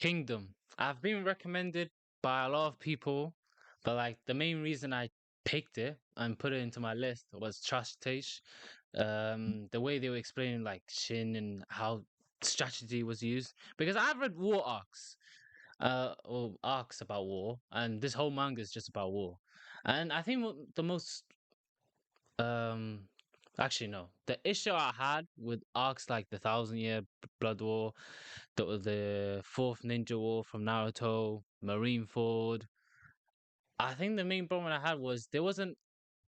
Kingdom. I've been recommended by a lot of people, but like the main reason I picked it and put it into my list was Trust Taste. The way they were explaining like Shin and how strategy was used. Because I've read war arcs, or arcs about war, and this whole manga is just about war. And I think the most um actually no, the issue I had with arcs like the Thousand Year Blood War, the Fourth Ninja War from Naruto, Marineford. I think the main problem I had was there wasn't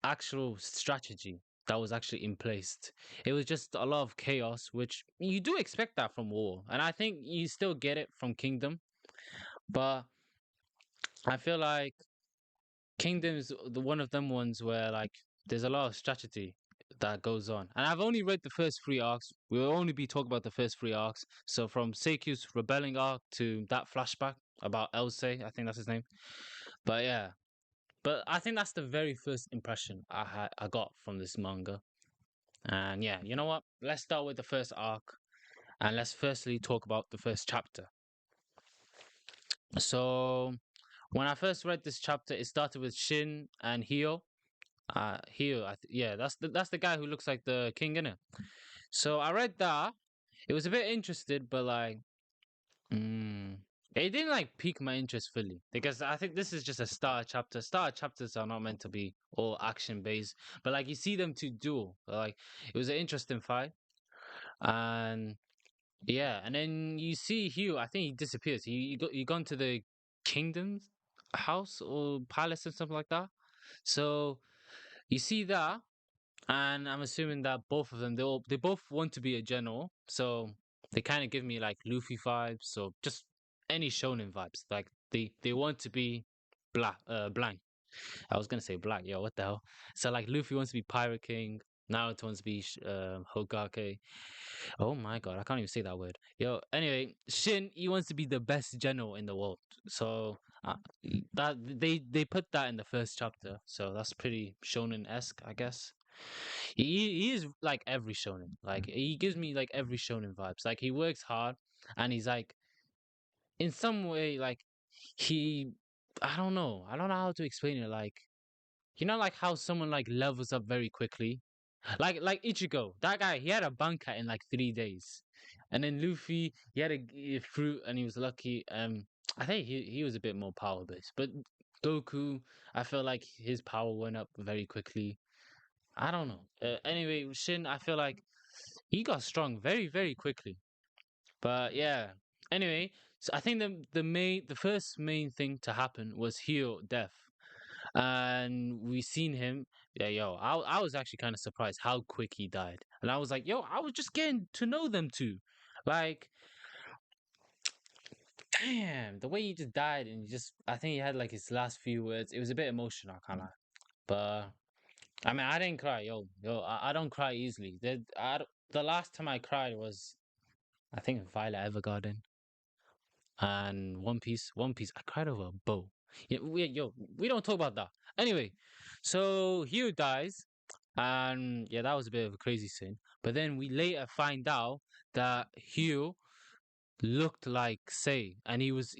actual strategy that was actually in place. It was just a lot of chaos, which you do expect that from war, and I think you still get it from Kingdom. But I feel like Kingdom's the one of them ones where like there's a lot of strategy that goes on. And I've only read the first three arcs. We'll only be talking about the first three arcs. So from Seikyu's rebelling arc to that flashback about Elsei, I think that's his name. But yeah. But I think that's the very first impression I got from this manga. And yeah, you know what? Let's start with the first arc and let's firstly talk about the first chapter. So when I first read this chapter, it started with Shin and Hio. Hio, yeah, that's the guy who looks like the king, innit? So I read that. It was a bit interested, but like, mm, it didn't like pique my interest fully because I think this is just a starter chapter. Starter chapters are not meant to be all action based, but like you see them to duel. Like it was an interesting fight, and yeah, and then you see Hugh. I think he disappears. He gone to the kingdom's house or palace or something like that. So you see that, and I'm assuming that both of them they both want to be a general. So they kind of give me like Luffy vibes. So just any shonen vibes. Like they want to be blank. I was gonna say black. Yo, what the hell? So like Luffy wants to be Pirate King. Naruto wants to be Hokage. Oh my god, I can't even say that word. Yo, anyway, Shin he wants to be the best general in the world. So that they put that in the first chapter. So that's pretty shonen esque, I guess. He is like every shonen. Like he gives me like every shonen vibes. Like he works hard, and he's like in some way like he. I don't know how to explain it. Like you know, like how someone like levels up very quickly. Like Ichigo, that guy, he had a banker in like 3 days, and then Luffy, he had a fruit, and he was lucky. I think he was a bit more power based, but Goku, I feel like his power went up very quickly. I don't know. Anyway, Shin, I feel like he got strong very quickly. But yeah. Anyway, so I think the first main thing to happen was Hio death, and we seen him. Yeah, yo, I was actually kind of surprised how quick he died, and I was like, yo, I was just getting to know them two, like, damn, the way he just died, and he just, I think he had like his last few words. It was a bit emotional, I can't lie, but I mean, I didn't cry, I don't cry easily. The last time I cried was, I think, Violet Evergarden and One Piece. One Piece, I cried over a bow. Yeah, we don't talk about that. Anyway, so Hugh dies, and yeah, that was a bit of a crazy scene. But then we later find out that Hugh looked like Say, and he was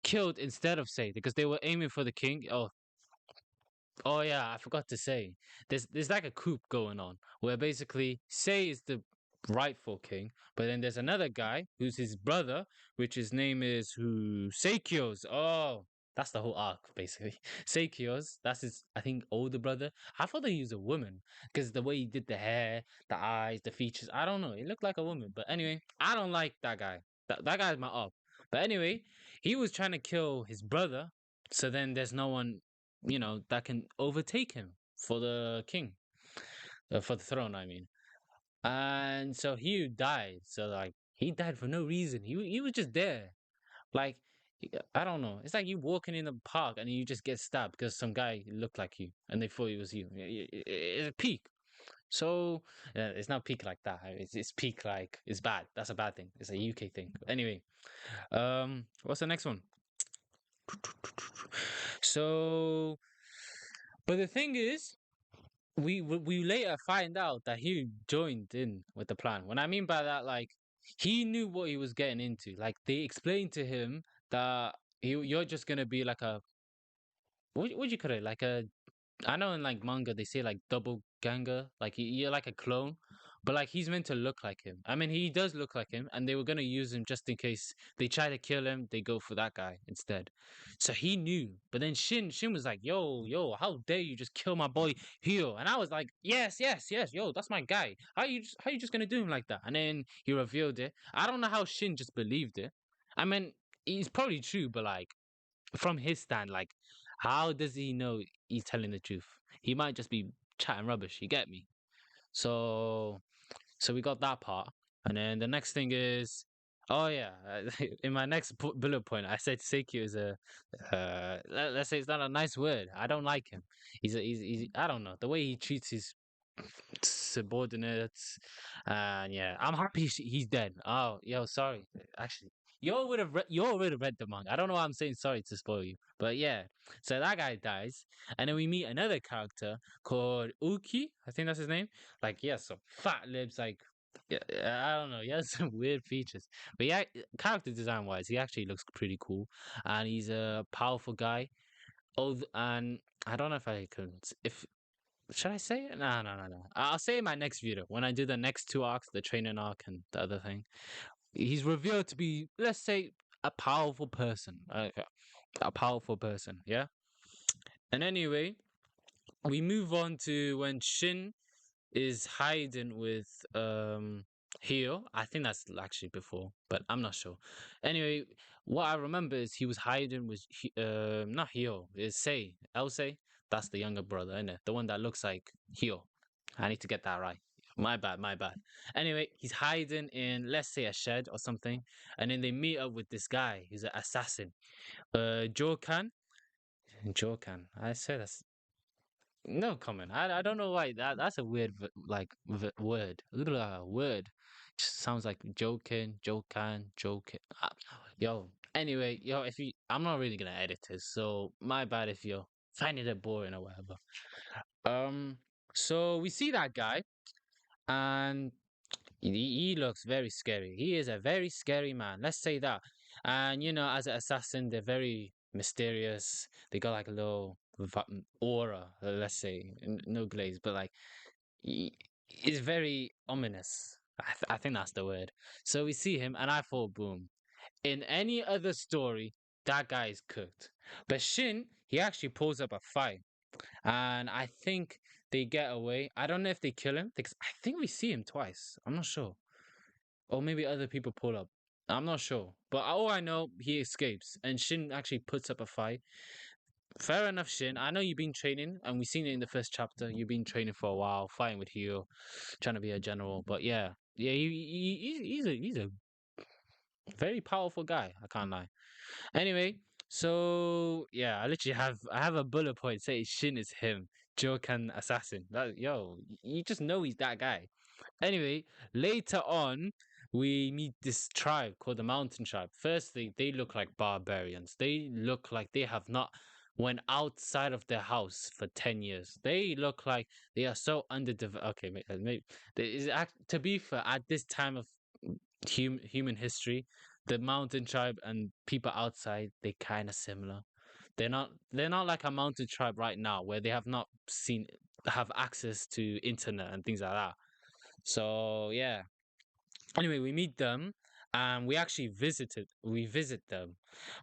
killed instead of Say because they were aiming for the king. Oh yeah, I forgot to say. There's like a coup going on where basically Sei is the rightful king, but then there's another guy who's his brother, which his name is who Seikyo's. Oh, that's the whole arc basically. Seikyo's, that's his I think older brother. I thought he was a woman because the way he did the hair, the eyes, the features. I don't know. It looked like a woman, but anyway, I don't like that guy. That guy's my up. But anyway, he was trying to kill his brother. So then there's no one that can overtake him for the king, for the throne, I mean. And so he died. So like he died for no reason. He was just there. Like I don't know. It's like you walking in the park and you just get stabbed because some guy looked like you and they thought it was you. It's a peak. So it's not peak like that. It's peak like it's bad. That's a bad thing. It's a UK thing. Anyway, what's the next one? So, but the thing is, we later find out that he joined in with the plan. What I mean by that, like he knew what he was getting into. Like they explained to him that you're just gonna be like a what you call it? Like a I know in like manga they say like double ganger, like you're like a clone, but like he's meant to look like him. I mean, he does look like him, and they were gonna use him just in case they try to kill him. They go for that guy instead. So he knew, but then Shin was like, "Yo, how dare you just kill my boy Hyo?" And I was like, "Yes, yo, that's my guy. How you just gonna do him like that?" And then he revealed it. I don't know how Shin just believed it. I mean, it's probably true, but like from his stand, like, how does he know he's telling the truth? He might just be chatting rubbish. You get me? So, so we got that part, and then the next thing is, oh yeah, in my next bullet point, I said Seikyu is a, let's say it's not a nice word. I don't like him. He's I don't know the way he treats his subordinates, and yeah, I'm happy he's dead. Oh, yo, sorry. Actually, you all would have read the manga. I don't know why I'm saying sorry to spoil you, but yeah. So that guy dies, and then we meet another character called Uki. I think that's his name. Like, he has some fat lips. Like, yeah, I don't know. He has some weird features, but yeah, character design wise, he actually looks pretty cool, and he's a powerful guy. Oh, and I don't know if I can if should I say it? No, no, no, no. I'll say it in my next video when I do the next two arcs, the training arc and the other thing. He's revealed to be, let's say, a powerful person. A powerful person, yeah? And anyway, we move on to when Shin is hiding with Hio. I think that's actually before, but I'm not sure. Anyway, what I remember is he was hiding with not Hio, it's Sei, Elsei. That's the younger brother, isn't it? The one that looks like Hio. I need to get that right. My bad, my bad. Anyway, he's hiding in, let's say, a shed or something, and then they meet up with this guy. He's an assassin. Jokan. Jokan. I said that's no comment. I don't know why that's a weird word. Word. Just sounds like joking. Yo. Anyway, yo, if you, I'm not really gonna edit this, so my bad if you're finding it boring or whatever. Um. So we see that guy, and he looks very scary. He is a very scary man. Let's say that. And you know, as an assassin, they're very mysterious. They got like a little aura. Let's say no glaze, but like he is very ominous. I think that's the word. So we see him, and I thought, boom. In any other story, that guy is cooked. But Shin, he actually pulls up a fight, and I think they get away. I don't know if they kill him because I think we see him twice. I'm not sure, or maybe other people pull up. I'm not sure, but all I know, he escapes, and Shin actually puts up a fight. Fair enough, Shin. I know you've been training, and we've seen it in the first chapter. You've been training for a while, fighting with Hyo, trying to be a general. But yeah, yeah, he's a very powerful guy. I can't lie. Anyway, so yeah, I have a bullet point saying Shin is him, Jokan assassin. That yo, you just know he's that guy. Anyway, later on, we meet this tribe called the Mountain Tribe. Firstly, they look like barbarians. They look like they have not went outside of their house for 10 years. They look like they are so underdeveloped. Okay, maybe to be fair, at this time of human history, the Mountain Tribe and people outside, they kind of similar. They're not like a mountain tribe right now where they have access to internet and things like that. So yeah. Anyway, we meet them and we visit them.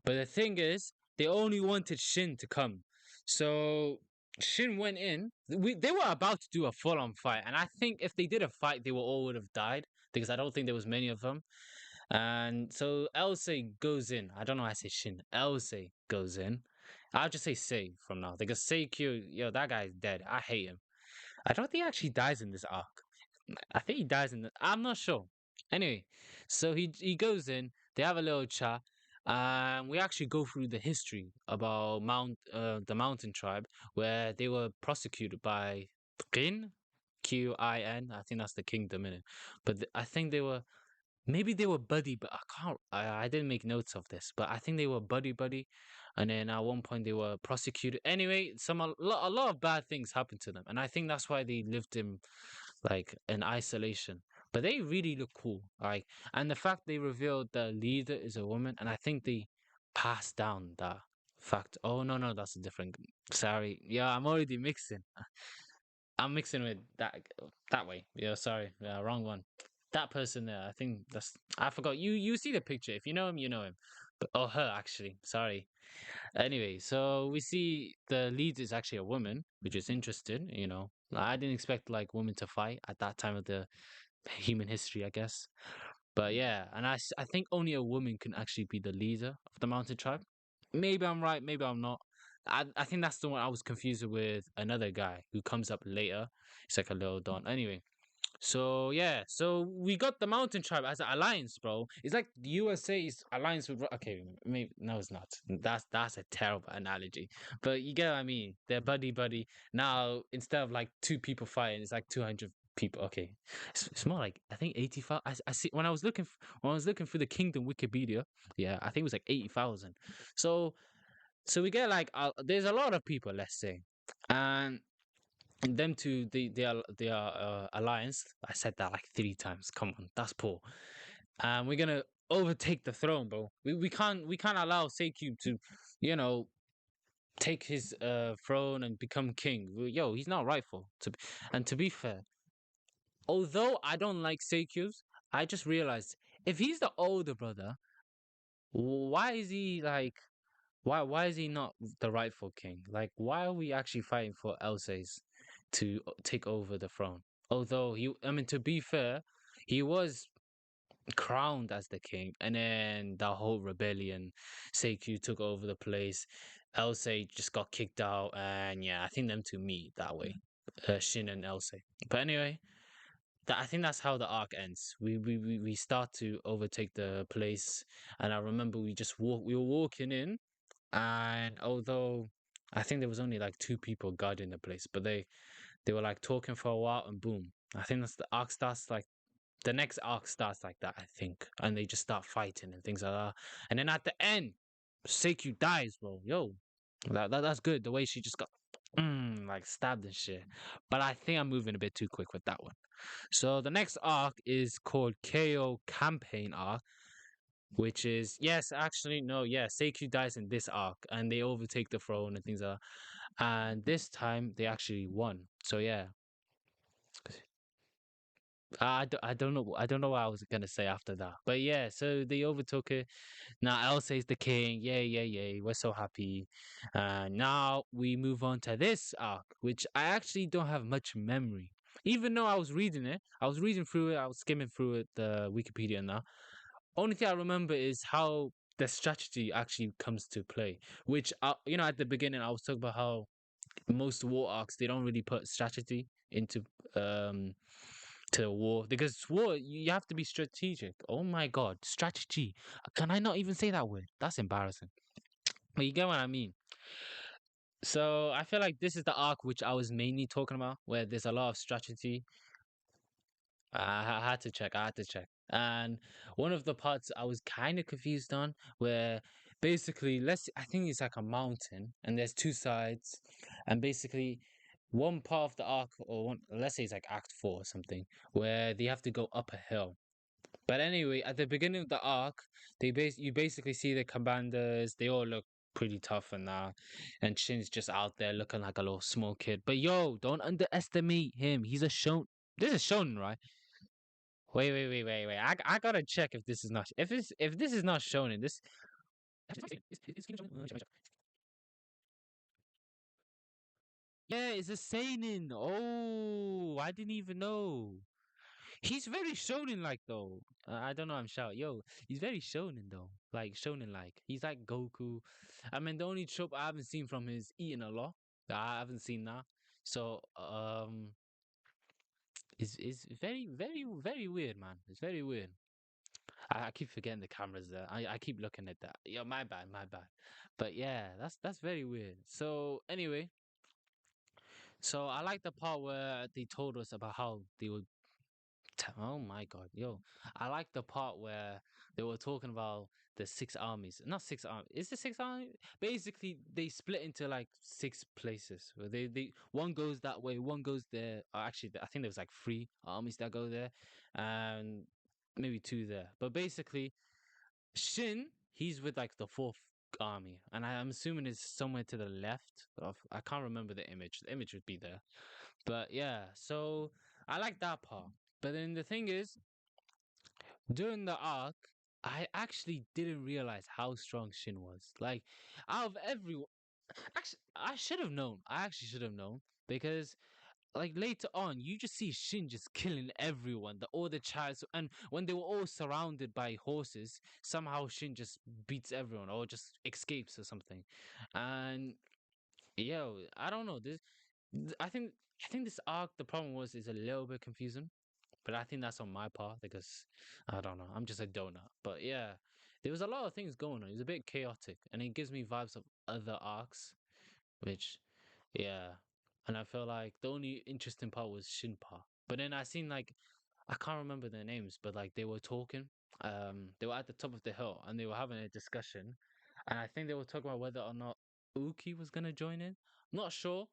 But the thing is, they only wanted Shin to come. So Shin went in. They were about to do a full on fight. And I think if they did a fight, they all would have died because I don't think there was many of them. And so Elsei goes in. I don't know why I say Shin. Elsei goes in. I'll just say Sei from now because Seikyu, yo, that guy's dead. I hate him. I don't think he actually dies in this arc. I think he dies in the. I'm not sure. Anyway, so he goes in. They have a little chat, and we actually go through the history about the Mountain Tribe, where they were prosecuted by Qin, Qin. I think that's the kingdom in it. But I think maybe they were buddy, but I can't. I didn't make notes of this, but I think they were buddy, and then at one point they were prosecuted. Anyway, a lot of bad things happened to them, and I think that's why they lived in like in isolation. but they really look cool. Like, and the fact they revealed the leader is a woman, and I think they passed down that fact. Oh no, no, that's a different. Sorry, yeah, I'm already mixing. I'm mixing with that way. Yeah, sorry, yeah, wrong one. That person there, I think that's. I forgot. You see the picture. If you know him, you know him. But oh, her actually. Sorry. Anyway, so we see the lead is actually a woman, which is interesting. I didn't expect like women to fight at that time of the human history, I guess. But yeah, and I think only a woman can actually be the leader of the mountain tribe. Maybe I'm right, maybe I'm not. I think that's the one I was confused with another guy who comes up later. It's like a little Don. Anyway, so yeah, so we got the mountain tribe as an alliance, bro. It's like the USA is alliance with okay, maybe no, it's not. That's a terrible analogy, but you get what I mean. They're buddy buddy. Now instead of like two people fighting, it's like 200 people. Okay, it's more like I think 85. I see when I was looking when I was looking through the Kingdom Wikipedia. Yeah, I think it was like 80,000. So we get like there's a lot of people, let's say, and them two, they are alliance. I said that like 3 times. Come on, that's poor. And we're gonna overtake the throne, bro. We can't allow Seikyu to, you know, take his throne and become king. Yo, he's not rightful. And to be fair, although I don't like Seikyu's, I just realized if he's the older brother, why is he like? Why is he not the rightful king? Like, why are we actually fighting for Elsace to take over the throne? Although I mean, to be fair, he was crowned as the king, and then the whole rebellion, Seikyu took over the place. Elsace just got kicked out, and yeah, I think them two meet that way, Shin and Elsace. But anyway, I think that's how the arc ends. We start to overtake the place, and I remember we were walking in, and although I think there was only like two people guarding the place, but they were like talking for a while, and boom. I think that's the arc starts like the next arc starts like that, I think. And they just start fighting and things like that. And then at the end, Seikyu dies, bro. Yo. That's good. The way she just got like stabbed and shit. But I think I'm moving a bit too quick with that one. So the next arc is called KO Campaign Arc, which is yes, actually no, yeah, Seikyu dies in this arc, and they overtake the throne and things like that. And this time they actually won. So yeah, I don't know, I don't know what I was gonna say after that, but yeah, so they overtook it. Now Elsie's the king, yay, yay, yay! We're so happy. Now we move on to this arc, which I actually don't have much memory. Even though I was reading it, I was reading through it, I was skimming through it, the Wikipedia now. Only thing I remember is how the strategy actually comes to play. Which, at the beginning, I was talking about how most war arcs they don't really put strategy into um to the war because war you have to be strategic. Oh my god, strategy! Can I not even say that word? That's embarrassing. But you get what I mean. So I feel like this is the arc which I was mainly talking about, where there's a lot of strategy. I had to check. I had to check. And one of the parts I was kind of confused on, where basically, I think it's like a mountain, and there's two sides, and basically, one part of the arc, or one, let's say it's like Act 4 or something, where they have to go up a hill. But anyway, at the beginning of the arc, you basically see the commanders. They all look pretty tough and that, and Shin's just out there looking like a little small kid. But yo, don't underestimate him. He's a shonen. This is shonen, right? Wait, wait, wait, wait, wait. I gotta check if this is not if this is not shown in this. Yeah, it's a seinen. Oh, I didn't even know. He's very shonen like though. I don't know. I'm shouting. Yo, he's very shonen though. Like shonen like. He's like Goku. I mean, the only trope I haven't seen from him is eating a lot. I haven't seen that. So it's very very very weird, man. It's very weird. I keep forgetting the cameras there. I keep looking at that. Yeah, my bad, my bad. But yeah, that's very weird. So anyway, so I like the part where they told us about how they would. Oh my god, yo! I like the part where they were talking about the six armies. Not six armies. Is it six armies? Basically, they split into like six places. Where they one goes that way, one goes there. Actually, I think there was like three armies that go there, and maybe two there. But basically, Shin, he's with like the fourth army, and I'm assuming it's somewhere to the left of. I can't remember the image. The image would be there, but yeah. So I like that part. But then the thing is, during the arc, I actually didn't realize how strong Shin was. Like, out of everyone, actually, I should have known. I actually should have known because like later on, you just see Shin just killing everyone, all the child, and when they were all surrounded by horses, somehow Shin just beats everyone or just escapes or something. And yo, I don't know. I think, I think this arc. The problem was is a little bit confusing, but I think that's on my part because I don't know. I'm just a donut. But yeah, there was a lot of things going on. It was a bit chaotic, and it gives me vibes of other arcs, which yeah. And I feel like the only interesting part was Shinpa. But then I seen like I can't remember their names, but like they were talking. They were at the top of the hill and they were having a discussion, and I think they were talking about whether or not Uki was gonna join in. I'm not sure,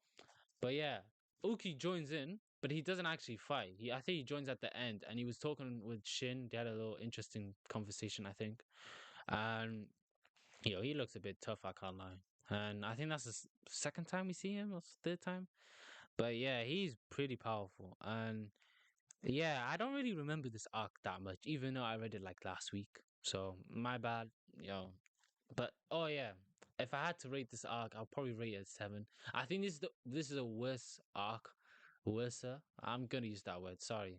but yeah, Uki joins in, but he doesn't actually fight. I think he joins at the end, and he was talking with Shin. They had a little interesting conversation, I think, and he looks a bit tough. I can't lie, and I think that's the second time we see him, or third time. But yeah, he's pretty powerful. And yeah, I don't really remember this arc that much, even though I read it like last week. So my bad, yo. But oh yeah, if I had to rate this arc, I'll probably rate it 7. I think this is a worse arc. Worser. I'm gonna use that word. Sorry,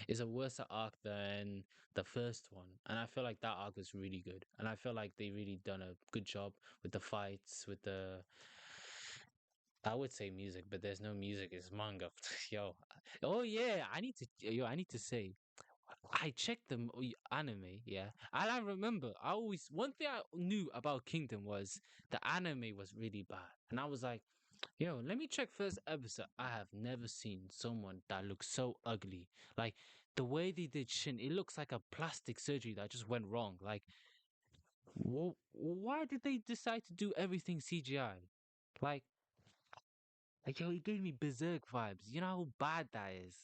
it's a worse arc than the first one, and I feel like that arc was really good, and I feel like they really done a good job with the fights, with the I would say music, but there's no music. It's manga. Yo. Oh yeah, I need to say I checked the anime, yeah. And I remember I always one thing I knew about Kingdom was the anime was really bad. And I was like, yo, let me check first episode. I have never seen someone that looks so ugly. Like the way they did Shin, it looks like a plastic surgery that just went wrong. Like why did they decide to do everything CGI? Like yo, it gave me Berserk vibes. You know how bad that is.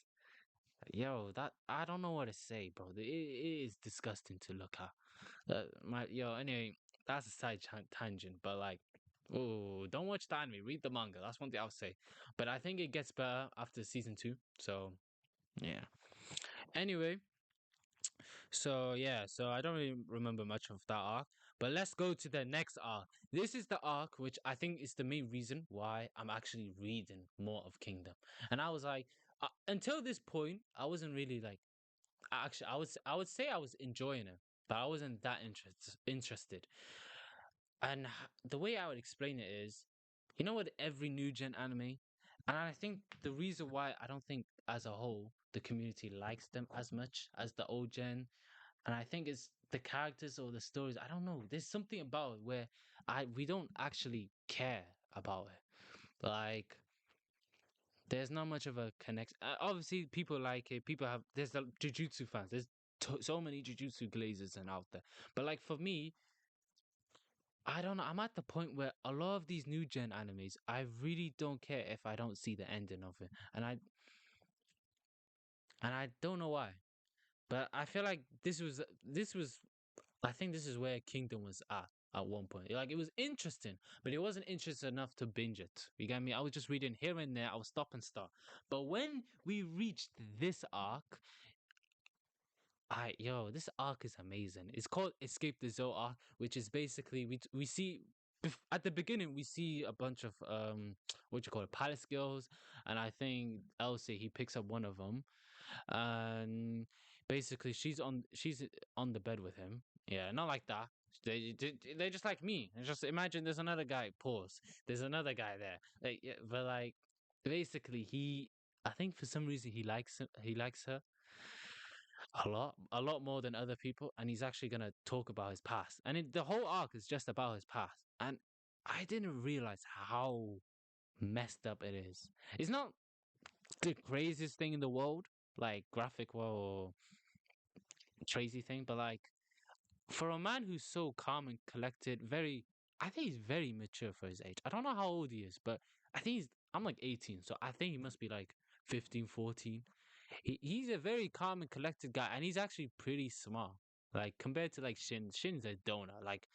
Yo, that I don't know what to say, bro. It is disgusting to look at. Anyway, that's a tangent, but like, oh, don't watch the anime. Read the manga. That's one thing I'll say. But I think it gets better after season 2. So yeah. Anyway, so yeah, so I don't really remember much of that arc. But let's go to the next arc. This is the arc which I think is the main reason why I'm actually reading more of Kingdom. And I was like, until this point, I wasn't really like actually I would say I was enjoying it, but I wasn't that interested. And the way I would explain it is, you know what, every new gen anime, and I think the reason why I don't think as a whole the community likes them as much as the old gen, and I think it's the characters or the stories. I don't know. There's something about it where I we don't actually care about it. Like there's not much of a connection. Obviously, people like it. People have there's the Jujutsu fans. There's so many Jujutsu glazers and out there. But like for me, I don't know. I'm at the point where a lot of these new gen animes, I really don't care if I don't see the ending of it, and I don't know why. But I feel like this was. I think this is where Kingdom was at one point. Like it was interesting, but it wasn't interesting enough to binge it. You get me? I was just reading here and there. I was stop and start. But when we reached this arc, this arc is amazing. It's called Escape the Zoo arc, which is basically we see at the beginning we see a bunch of what you call it, palace girls, and I think Elsie he picks up one of them, and basically she's on the bed with him. Yeah, not like that. They're just like me. Just imagine there's another guy. Pause. There's another guy there. Like, yeah, but like basically he. I think for some reason he likes her a lot more than other people, and he's actually gonna talk about his past. And the whole arc is just about his past. And I didn't realize how messed up it is. It's not the craziest thing in the world, like graphic or crazy thing, but like for a man who's so calm and collected, very, I think he's very mature for his age. I don't know how old he is, but I think I'm like 18, so I think he must be like 15, 14. He's a very calm and collected guy, and he's actually pretty smart. Like compared to like Shin, Shin's a donut. Like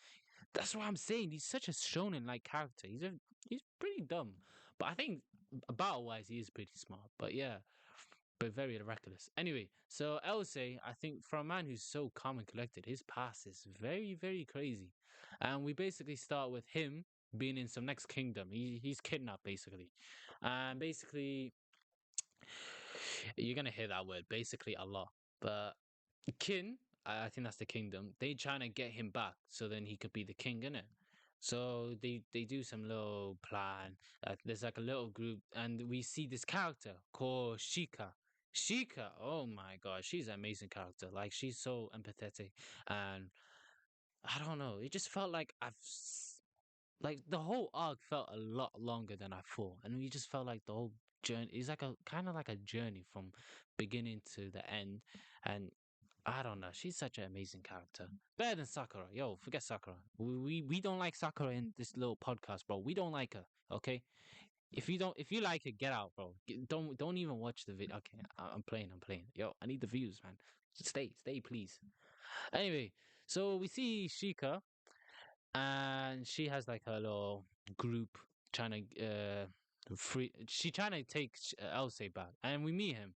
that's what I'm saying. He's such a shonen like character. He's pretty dumb, but I think battle wise he is pretty smart. But yeah, but very reckless. Anyway, so Elsei, I think for a man who's so calm and collected, his past is very crazy, and we basically start with him being in some next kingdom. He's kidnapped basically, and basically you're gonna hear that word basically a lot, but Kin, I think that's the kingdom. They trying to get him back so then he could be the king, innit? So they do some little plan. There's like a little group, and we see this character called Shika. Shika, oh my god, she's an amazing character. Like she's so empathetic, and I don't know. It just felt like like the whole arc felt a lot longer than I thought, and we just felt like the whole journey is like a kind of like a journey from beginning to the end, and I don't know. She's such an amazing character. Better than Sakura. Yo, forget Sakura. We don't like Sakura in this little podcast, bro. We don't like her. Okay. If you like it, get out, bro. Don't even watch the video. Okay, I'm playing. I'm playing. Yo, I need the views, man. Stay, please. Anyway, so we see Shika, and she has like her little group trying to free. She trying to take Elsei back, and we meet him,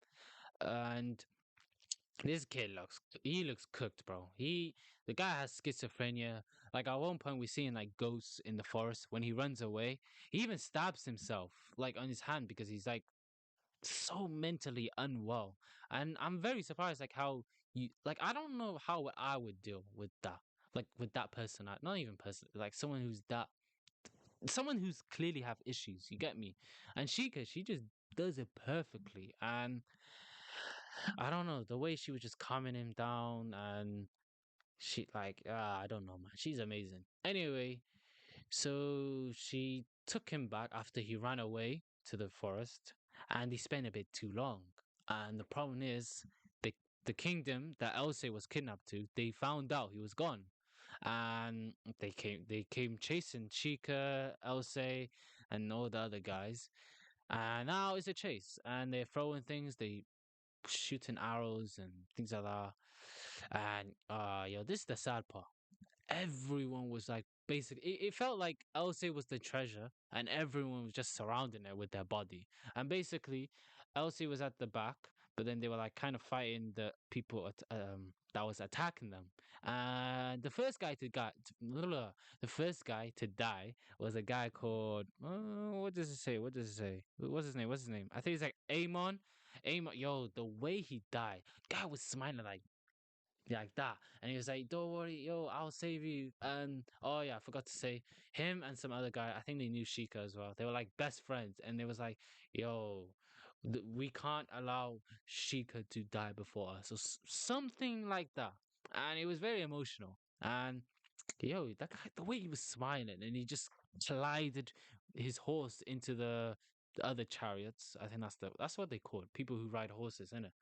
and this kid looks cooked, bro. The guy has schizophrenia. Like at one point we see him like ghosts in the forest when he runs away. He even stabs himself like on his hand because he's like so mentally unwell. And I'm very surprised like how you like I don't know how I would deal with that. Like with that person, not even person, like someone who's clearly have issues, you get me? And she just does it perfectly. And I don't know, the way she was just calming him down and she like I don't know, man. She's amazing. Anyway, so she took him back after he ran away to the forest, and he spent a bit too long. And the problem is the the kingdom that Elsa was kidnapped to, they found out he was gone. And they came chasing Chica, Elsa, and all the other guys. And now it's a chase, and they're throwing things. They shooting arrows and things like that. And yo, this is the sad part. Everyone was like basically it felt like Elsie was the treasure and everyone was just surrounding her with their body. And basically Elsie was at the back, but then they were like kind of fighting the people that was attacking them. And the first guy to die was a guy called what does it say? What does it say? What's his name? What's his name? I think it's like Amon. Amon, yo, the way he died, guy was smiling like that. And he was like, "Don't worry, yo, I'll save you." And oh yeah, I forgot to say, him and some other guy. I think they knew Shika as well. They were like best friends, and they was like, "Yo, we can't allow Shika to die before us," or something like that. And it was very emotional. And yo, that guy, the way he was smiling, and he just glided his horse into the other chariots. I think that's what they call it. People who ride horses, innit?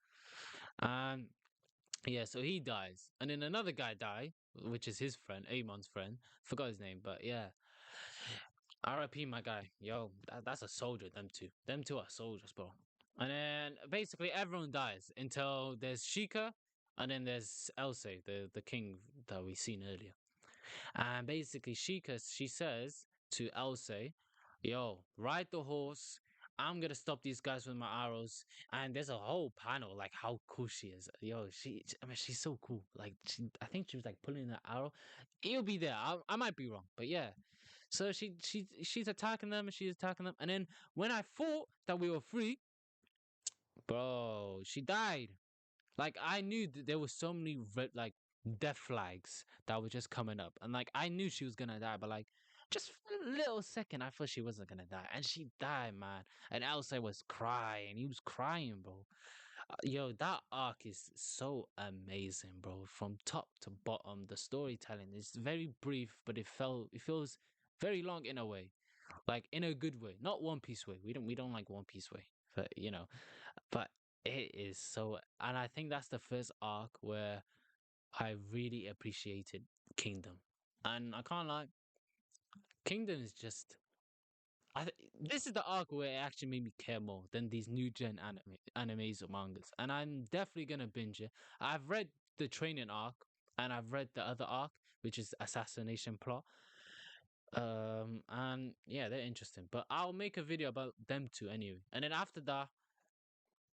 And yeah, so he dies, and then another guy die, which is his friend, Amon's friend. Forgot his name, but yeah. R.I.P. my guy. Yo, that's a soldier. Them two, are soldiers, bro. And then basically everyone dies until there's Shika, and then there's Elsei, the king that we seen earlier. And basically, she says to Elsa, "Yo, ride the horse. I'm gonna stop these guys with my arrows." And there's a whole panel like how cool she is. Yo, I mean, she's so cool. Like, I think she was like pulling the arrow. It'll be there. I might be wrong, but yeah. So she's attacking them. She's attacking them. And then when I thought that we were free, bro, she died. Like I knew that there were so many like death flags that were just coming up, and like I knew she was gonna die, but like just for a little second, I thought she wasn't gonna die, and she died, man. And Elsa was crying. He was crying, bro. Yo, that arc is so amazing, bro. From top to bottom, the storytelling is very brief, but it feels very long in a way, like in a good way, not One Piece way. We don't like One Piece way, but but it is so, and I think that's the first arc where I really appreciated Kingdom, and I can't lie, Kingdom is just. This is the arc where it actually made me care more than these new gen animes or mangas, and I'm definitely gonna binge it. I've read the training arc, and I've read the other arc, which is Assassination Plot. And yeah, they're interesting, but I'll make a video about them too anyway. And then after that,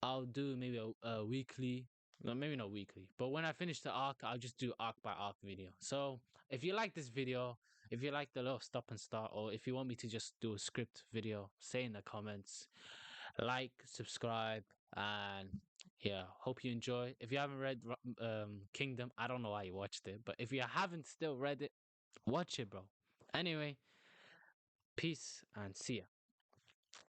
I'll do maybe a weekly, no, maybe not weekly, but when I finish the arc, I'll just do arc by arc video. So if you like this video, if you like the little stop and start, or if you want me to just do a script video, say in the comments, like, subscribe, and yeah, hope you enjoy. If you haven't read Kingdom, I don't know why you watched it, but if you haven't still read it, watch it, bro. Anyway, peace and see ya.